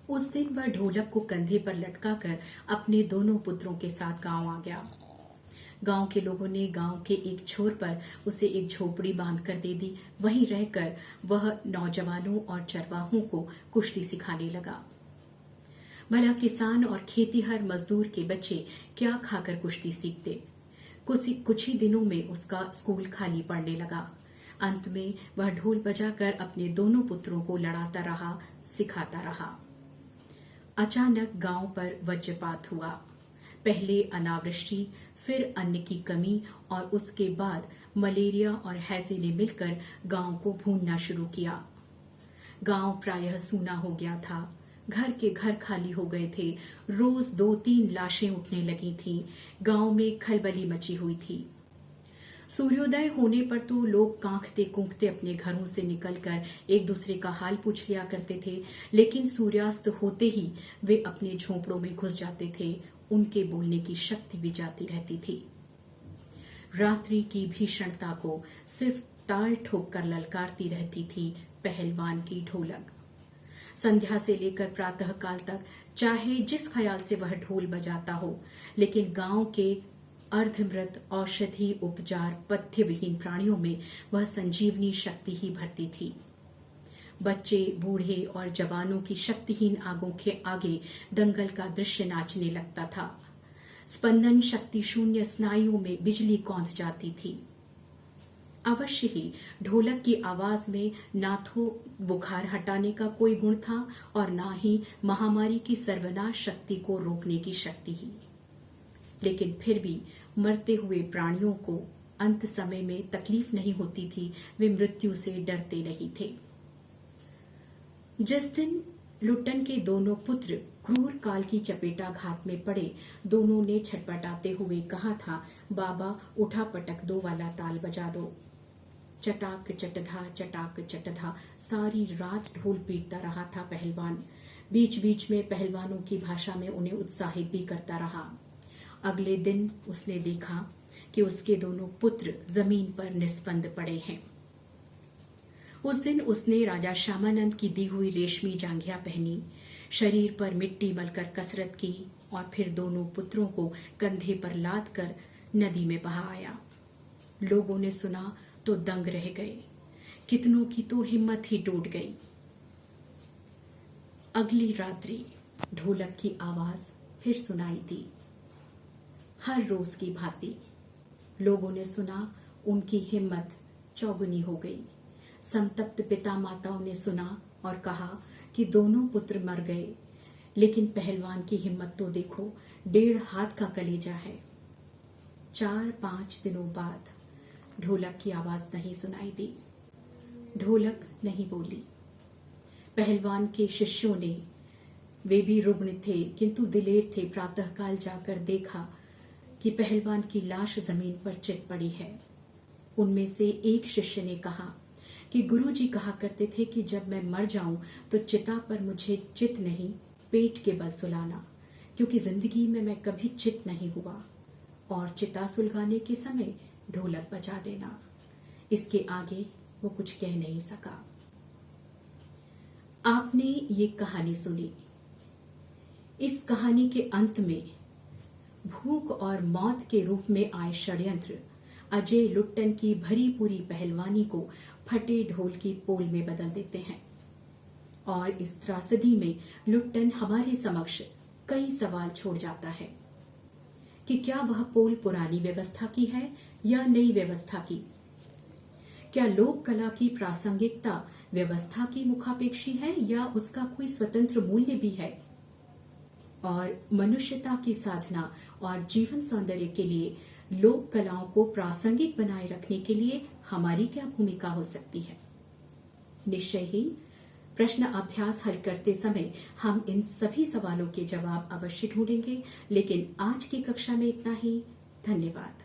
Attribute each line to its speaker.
Speaker 1: उस दिन वह ढोलक को कंधे पर लटकाकर अपने दोनों पुत्रों के साथ गांव आ गया। गांव के लोगों ने गांव के एक छोर पर उसे एक झोपड़ी बांधकर दे दी। वहीं रहकर वह नौजवानों और चरवाहों को कुश्ती सिखाने लगा। भला किसान और खेतीहर मजदूर के बच्चे क्या खाकर कुश्ती सीखते। कुछ ही दिनों में उसका स्कूल खाली पड़ने लगा। अंत में वह ढोल बजाकर अपने दोनों पुत्रों को लड़ाता रहा, सिखाता रहा। अचानक गांव पर वज्रपात हुआ। पहले अनावृष्टि, फिर अन्न की कमी और उसके बाद मलेरिया और हैजे ने मिलकर गांव को भूनना शुरू किया। गांव प्रायः सूना हो गया था। घर के घर खाली हो गए थे। रोज 2-3 लाशें उठने लगी थीं। गांव में खलबली मची हुई थी। सूर्योदय होने पर तो लोग कांखते कूंखते अपने घरों से निकलकर एक दूसरे का हाल पूछ लिया करते थे, लेकिन सूर्यास्त होते ही वे अपने झोंपड़ों में घुस जाते थे। उनके बोलने की शक्ति भी जाती रहती थी। रात्रि की भीषणता को सिर्फ ताल ठोक कर ललकारती रहती थी पहलवान की ढोलक। संध्या से लेकर प्रातः काल तक चाहे जिस ख्याल से वह ढोल बजाता हो, लेकिन गांव के अर्धमृत औषधि उपचार पथ्य विहीन प्राणियों में वह संजीवनी शक्ति ही भरती थी। बच्चे, बूढ़े और जवानों की शक्तिहीन आंखों के आगे दंगल का दृश्य नाचने लगता था। स्पंदन शक्ति शून्य स्नायुओं में बिजली कौंध जाती थी। अवश्य ही ढोलक की आवाज में ना तो बुखार हटाने का कोई गुण था और ना ही महामारी की सर्वनाश शक्ति को रोकने की शक्ति ही। लेकिन फिर भी मरते हुए प्राणियों को अंत समय में तकलीफ नहीं होती थी। वे मृत्यु से डरते नहीं थे। जिस दिन लुट्टन के दोनों पुत्र क्रूर काल की चपेटाघात में पड़े, दोनों ने छटपटाते हुए कहा था, बाबा उठा पटक दो वाला ताल बजा दो। चटाक चटधा सारी रात ढोल पीटता रहा था पहलवान। बीच बीच में पहलवानों की भाषा में उन्हें उत्साहित भी करता रहा। अगले दिन उसने देखा कि उसके दोनों पुत्र जमीन पर निस्पंद पड़े हैं। उस दिन उसने राजा श्यामानंद की दी हुई रेशमी जांघिया पहनी, शरीर पर मिट्टी मलकर कसरत की और फिर दोनों पुत्रों को कंधे पर लाद कर नदी में बहा आया। लोगों ने सुना तो दंग रह गए। कितनों की तो हिम्मत ही टूट गई। अगली रात्रि ढोलक की आवाज फिर सुनाई दी। हर रोज की भांति लोगों ने सुना, उनकी हिम्मत चौगुनी हो गई। संतप्त पिता माताओं ने सुना और कहा कि दोनों पुत्र मर गए, लेकिन पहलवान की हिम्मत तो देखो, 1.5 हाथ का कलेजा है। 4-5 दिनों बाद ढोलक की आवाज नहीं सुनाई दी। ढोलक नहीं बोली। पहलवान के शिष्यों ने, वे भी रुग्ण थे किंतु दिलेर थे, प्रातःकाल जाकर देखा कि पहलवान की लाश जमीन पर चित पड़ी है। उनमें से एक शिष्य ने कहा कि गुरुजी कहा करते थे कि जब मैं मर जाऊं तो चिता पर मुझे चित नहीं, पेट के बल सुलाना, क्योंकि जिंदगी में मैं कभी चित नहीं हुआ, और चिता सुलगाने के समय ढोलक बजा देना। इसके आगे वो कुछ कह नहीं सका। आपने ये कहानी सुनी। इस कहानी के अंत में भूख और मौत के रूप में आए षड्यंत्र अजय लुट्टन की भरी पूरी पहलवानी को फटे ढोल की पोल में बदल देते हैं। और इस त्रासदी में लुट्टन हमारे समक्ष कई सवाल छोड़ जाता है कि क्या वह पोल पुरानी व्यवस्था की है या नई व्यवस्था की? क्या लोक कला की प्रासंगिकता व्यवस्था की मुखापेक्षी है या उसका कोई स्वतंत्र मूल्य भी है? और मनुष्यता की साधना और जीवन सौंदर्य के लिए लोक कलाओं को प्रासंगिक बनाए रखने के लिए हमारी क्या भूमिका हो सकती है? निश्चय ही प्रश्न अभ्यास हल करते समय हम इन सभी सवालों के जवाब अवश्य ढूंढेंगे। लेकिन आज की कक्षा में इतना ही। धन्यवाद।